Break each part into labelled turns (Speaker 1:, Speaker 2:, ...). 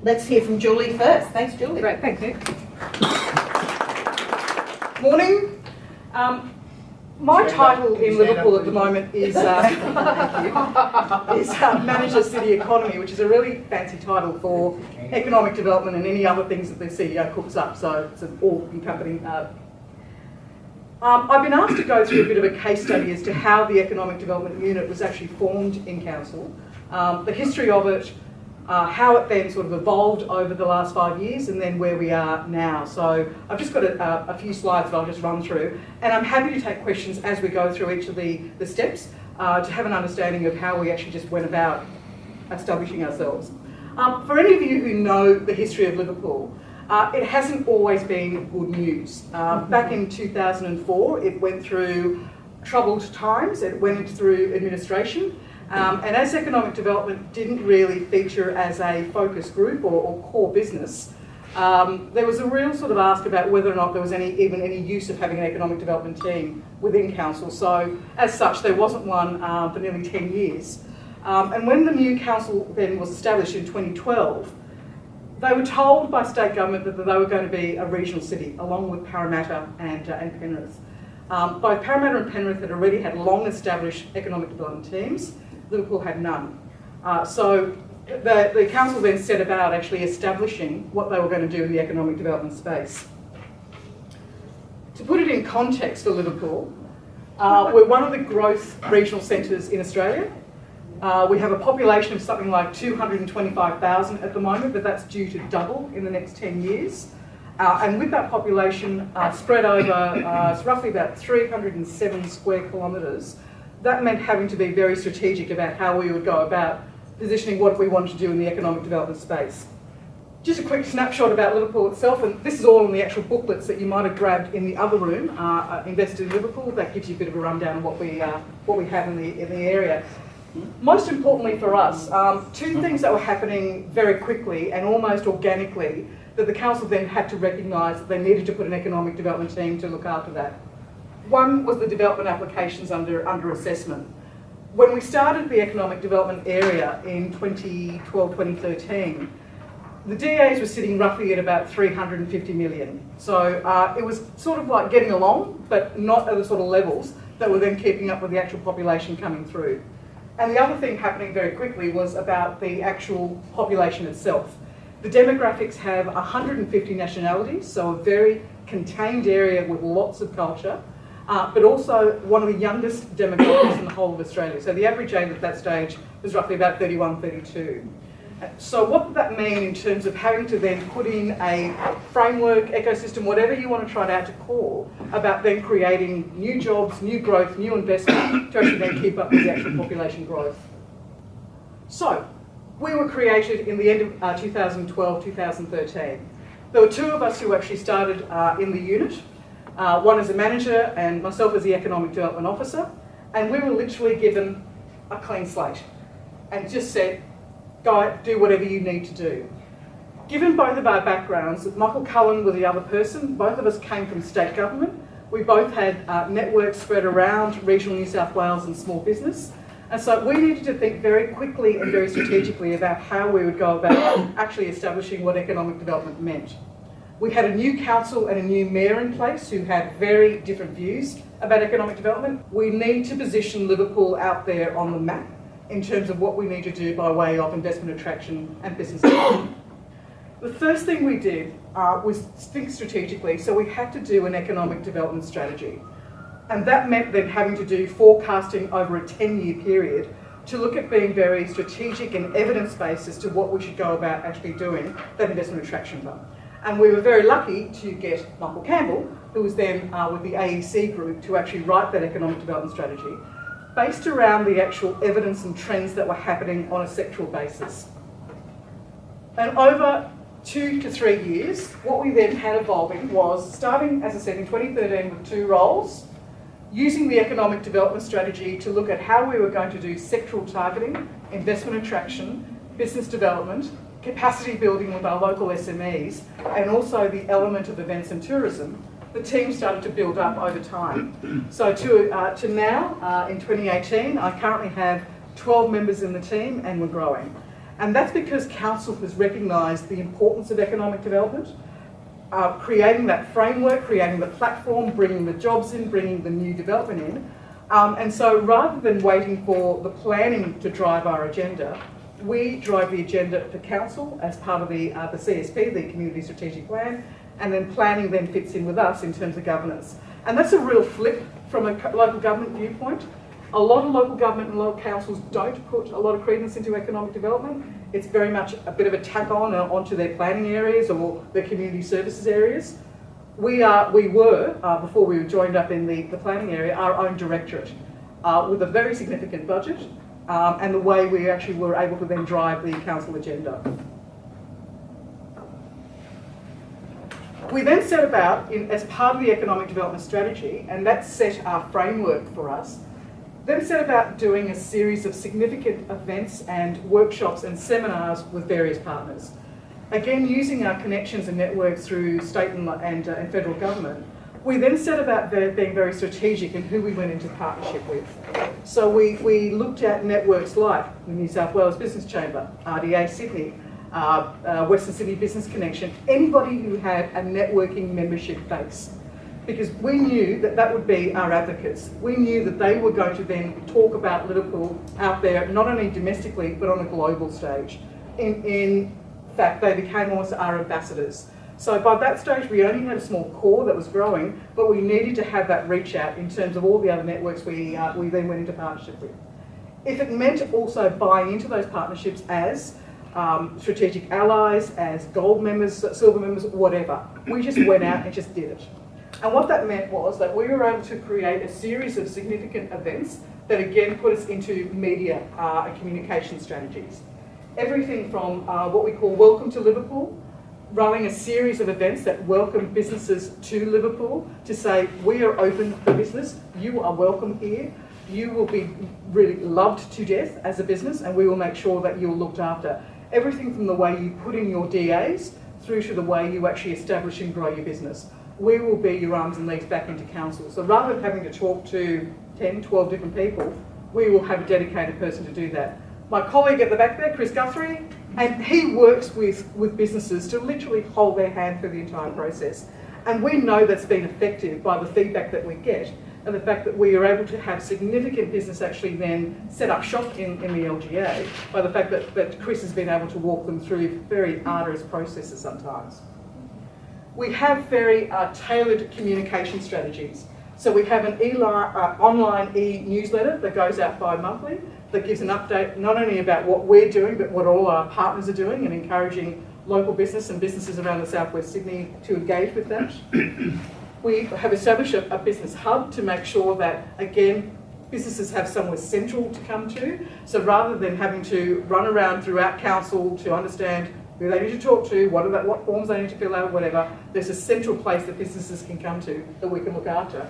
Speaker 1: Let's hear from Julie first. Thanks, Julie.
Speaker 2: Great, thanks, Nick.
Speaker 3: Morning. My title in Liverpool at the moment is Manager City Economy, which is a really fancy title for economic development and any other things that the CEO cooks up, so it's an all-encompassing. I've been asked to go through a bit of a case study as to how the Economic Development Unit was actually formed in Council, the history of it, how it then sort of evolved over the last 5 years, and then where we are now. So I've just got a few slides that I'll just run through, and I'm happy to take questions as we go through each of the steps to have an understanding of how we actually just went about establishing ourselves. For any of you who know the history of Liverpool, it hasn't always been good news. Back in 2004, it went through troubled times, it went through administration, and as economic development didn't really feature as a focus group or core business, there was a real sort of ask about whether or not there was even any use of having an economic development team within council. So as such, there wasn't one for nearly 10 years. And when the new council then was established in 2012, they were told by state government that they were going to be a regional city, along with Parramatta and Penrith. Both Parramatta and Penrith had already had long-established economic development teams. Liverpool had none. So the council then set about actually establishing what they were going to do in the economic development space. To put it in context for Liverpool, we're one of the growth regional centres in Australia. We have a population of something like 225,000 at the moment, but that's due to double in the next 10 years. And with that population spread over it's roughly about 307 square kilometres, that meant having to be very strategic about how we would go about positioning what we wanted to do in the economic development space. Just a quick snapshot about Liverpool itself, and this is all in the actual booklets that you might have grabbed in the other room, Invested in Liverpool. That gives you a bit of a rundown of what we have in the area. Most importantly for us, two things that were happening very quickly and almost organically that the council then had to recognise that they needed to put an economic development team to look after that. One was the development applications under assessment. When we started the economic development area in 2012-2013, the DAs were sitting roughly at about 350 million. So it was sort of like getting along, but not at the sort of levels that were then keeping up with the actual population coming through. And the other thing happening very quickly was about the actual population itself. The demographics have 150 nationalities, so a very contained area with lots of culture, but also one of the youngest demographics in the whole of Australia. So the average age at that stage was roughly about 31, 32. So what did that mean in terms of having to then put in a framework, ecosystem, whatever you want to try to call, about then creating new jobs, new growth, new investment to actually then keep up with the actual population growth. So we were created in the end of 2012-2013. There were two of us who actually started in the unit, one as a manager and myself as the economic development officer, and we were literally given a clean slate and just said, go do whatever you need to do. Given both of our backgrounds, Michael Cullen was the other person, both of us came from state government. We both had networks spread around regional New South Wales and small business. And so we needed to think very quickly and very strategically about how we would go about actually establishing what economic development meant. We had a new council and a new mayor in place who had very different views about economic development. We need to position Liverpool out there on the map in terms of what we need to do by way of investment attraction and business development. The first thing we did was think strategically, so we had to do an economic development strategy. And that meant then having to do forecasting over a 10-year period to look at being very strategic and evidence-based as to what we should go about actually doing that investment attraction fund. And we were very lucky to get Michael Campbell, who was then with the AEC group, to actually write that economic development strategy based around the actual evidence and trends that were happening on a sectoral basis. And over 2 to 3 years, what we then had evolving was starting, as I said, in 2013 with 2 roles, using the economic development strategy to look at how we were going to do sectoral targeting, investment attraction, business development, capacity building with our local SMEs, and also the element of events and tourism. The team started to build up over time. So to now, in 2018, I currently have 12 members in the team and we're growing. And that's because council has recognised the importance of economic development, creating that framework, creating the platform, bringing the jobs in, bringing the new development in. And so rather than waiting for the planning to drive our agenda, we drive the agenda for council as part of the CSP, the Community Strategic Plan, and then planning then fits in with us in terms of governance. And that's a real flip from a local government viewpoint. A lot of local government and local councils don't put a lot of credence into economic development. It's very much a bit of a tack on onto their planning areas or their community services areas. We were, before we were joined up in the planning area, our own directorate with a very significant budget and the way we actually were able to then drive the council agenda. We then set about, as part of the economic development strategy, and that set our framework for us, then set about doing a series of significant events and workshops and seminars with various partners. Again, using our connections and networks through state and federal government, we then set about being very strategic in who we went into partnership with. So we looked at networks like the New South Wales Business Chamber, RDA Sydney, Western Sydney Business Connection, anybody who had a networking membership base. Because we knew that that would be our advocates. We knew that they were going to then talk about Liverpool out there, not only domestically, but on a global stage. In fact, they became almost our ambassadors. So by that stage, we only had a small core that was growing, but we needed to have that reach out in terms of all the other networks we then went into partnership with. If it meant also buying into those partnerships as strategic allies, as gold members, silver members, whatever, we just went out and just did it. And what that meant was that we were able to create a series of significant events that again put us into media and communication strategies. Everything from what we call Welcome to Liverpool, running a series of events that welcome businesses to Liverpool to say, we are open for business, you are welcome here, you will be really loved to death as a business and we will make sure that you're looked after. Everything from the way you put in your DAs through to the way you actually establish and grow your business. We will be your arms and legs back into council. So rather than having to talk to 10, 12 different people, we will have a dedicated person to do that. My colleague at the back there, Chris Guthrie, and he works with businesses to literally hold their hand through the entire process. And we know that's been effective by the feedback that we get and the fact that we are able to have significant business actually then set up shop in the LGA by the fact that Chris has been able to walk them through very arduous processes sometimes. We have very tailored communication strategies. So we have an online e-newsletter that goes out bi-monthly that gives an update not only about what we're doing, but what all our partners are doing and encouraging local business and businesses around the southwest Sydney to engage with that. We have established a business hub to make sure that, again, businesses have somewhere central to come to. So rather than having to run around throughout council to understand who they need to talk to, what forms they need to fill out, whatever, there's a central place that businesses can come to that we can look after.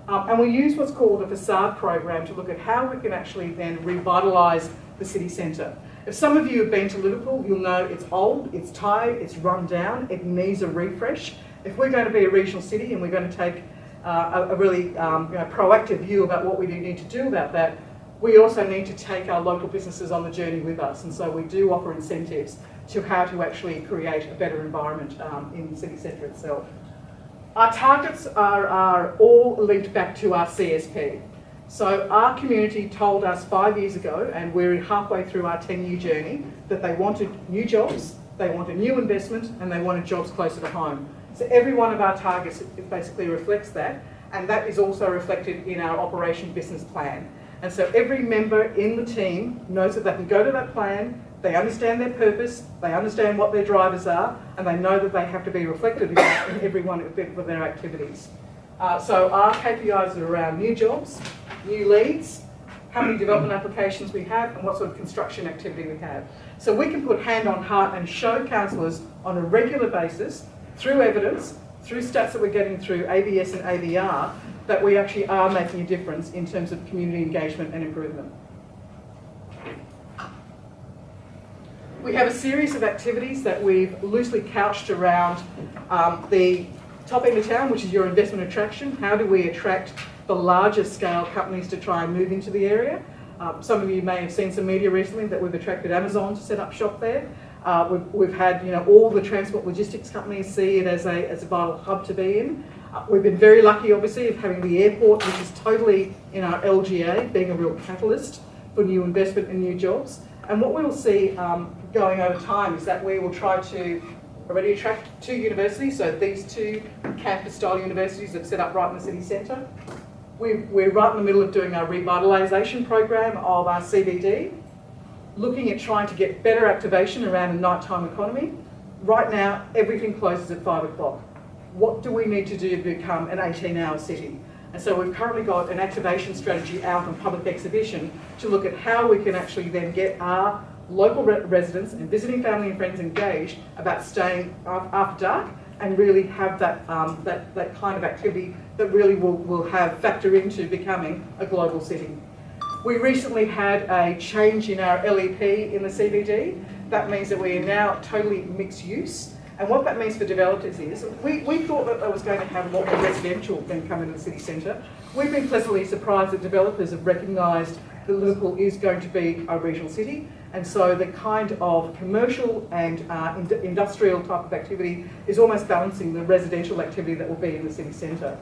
Speaker 3: And we use what's called a facade program to look at how we can actually then revitalise the city centre. If some of you have been to Liverpool, you'll know it's old, it's tired, it's run down, it needs a refresh. If we're going to be a regional city and we're going to take a really proactive view about what we need to do about that, we also need to take our local businesses on the journey with us. And so we do offer incentives to how to actually create a better environment in the city centre itself. Our targets are all linked back to our CSP. So our community told us 5 years ago, and we're halfway through our 10-year journey, that they wanted new jobs, they wanted new investment, and they wanted jobs closer to home. So every one of our targets basically reflects that, and that is also reflected in our operation business plan. And so every member in the team knows that they can go to that plan, they understand their purpose, they understand what their drivers are, and they know that they have to be reflected in every one of their activities. So our KPIs are around new jobs, new leads, how many development applications we have, and what sort of construction activity we have. So we can put hand on heart and show councillors on a regular basis, through evidence, through stats that we're getting through ABS and AVR, that we actually are making a difference in terms of community engagement and improvement. We have a series of activities that we've loosely couched around the top end of town, which is your investment attraction. How do we attract the larger scale companies to try and move into the area? Some of you may have seen some media recently that we've attracted Amazon to set up shop there. We've had all the transport logistics companies see it as a vital hub to be in. We've been very lucky, obviously, of having the airport, which is totally in our LGA, being a real catalyst for new investment and new jobs. And what we will see going over time is that we will try to already attract 2 universities, so these 2 campus-style universities that set up right in the city centre. We're right in the middle of doing our revitalisation program of our CBD, looking at trying to get better activation around a nighttime economy. Right now, everything closes at 5 o'clock. What do we need to do to become an 18-hour city? And so we've currently got an activation strategy out on public exhibition to look at how we can actually then get our local residents and visiting family and friends engaged about staying after dark and really have that kind of activity that really will factor into becoming a global city. We recently had a change in our LEP in the CBD. That means that we are now totally mixed use. And what that means for developers is, we thought that it was going to have a lot more residential than come into the city centre. We've been pleasantly surprised that developers have recognised that Liverpool is going to be a regional city, and so the kind of commercial and industrial type of activity is almost balancing the residential activity that will be in the city centre.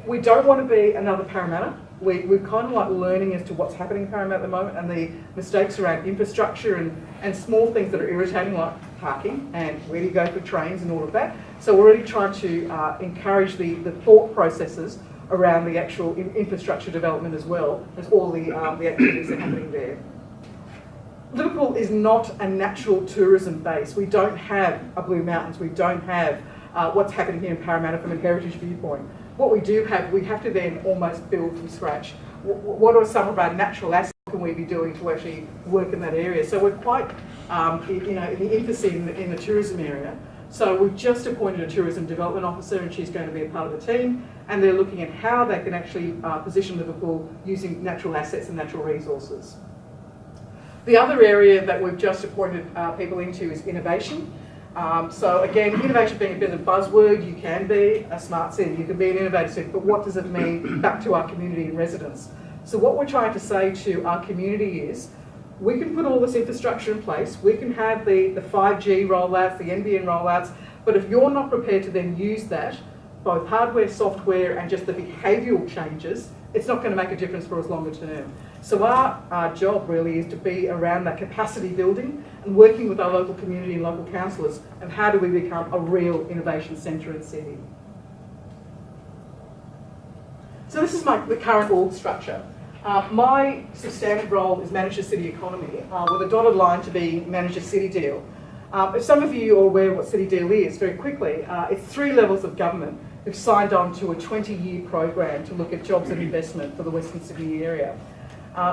Speaker 3: We don't want to be another Parramatta. We're kind of like learning as to what's happening in Parramatta at the moment and the mistakes around infrastructure and small things that are irritating, like parking and where do you go for trains and all of that. So we're really trying to encourage the thought processes around the actual infrastructure development as well as all the activities that are happening there. Liverpool is not a natural tourism base. We don't have a Blue Mountains. We don't have what's happening here in Parramatta from a heritage viewpoint. What we do have, we have to then almost build from scratch. What are some of our natural assets can we be doing to actually work in that area? So we're quite, in the infancy in the tourism area. So we've just appointed a tourism development officer, and she's going to be a part of the team. And they're looking at how they can actually position Liverpool using natural assets and natural resources. The other area that we've just appointed people into is innovation. So again, innovation being a bit of a buzzword, you can be a smart city, you can be an innovative city, but what does it mean back to our community and residents? So what we're trying to say to our community is, we can put all this infrastructure in place, we can have the 5G rollouts, the NBN rollouts, but if you're not prepared to then use that, both hardware, software, and just the behavioural changes, it's not going to make a difference for us longer term. So our job really is to be around that capacity building and working with our local community and local councillors of how do we become a real innovation centre in the city. So this is the current org structure. My substantive role is Manager City Economy, with a dotted line to be Manager City Deal. If some of you are aware what City Deal is, very quickly, it's 3 levels of government who've signed on to a 20-year program to look at jobs and investment for the Western Sydney area.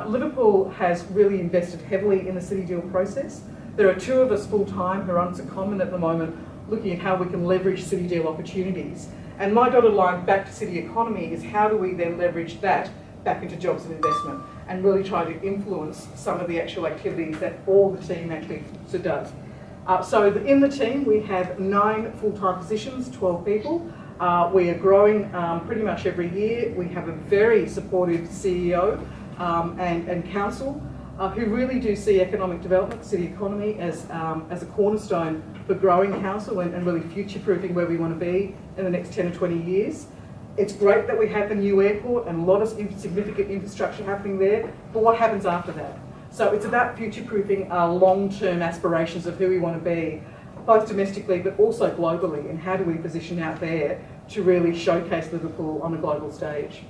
Speaker 3: Liverpool has really invested heavily in the City Deal process. There are 2 of us full-time who are on secondment at the moment looking at how we can leverage City Deal opportunities. And my dotted line back to City Economy is how do we then leverage that back into jobs and investment and really try to influence some of the actual activities that all the team actually does. So in the team we have 9 full-time positions, 12 people. We are growing pretty much every year. We have a very supportive CEO and council who really do see economic development, city economy as a cornerstone for growing council and really future-proofing where we want to be in the next 10 or 20 years. It's great that we have the new airport and a lot of significant infrastructure happening there, but what happens after that? So it's about future-proofing our long-term aspirations of who we want to be, both domestically but also globally, and how do we position out there to really showcase Liverpool on a global stage.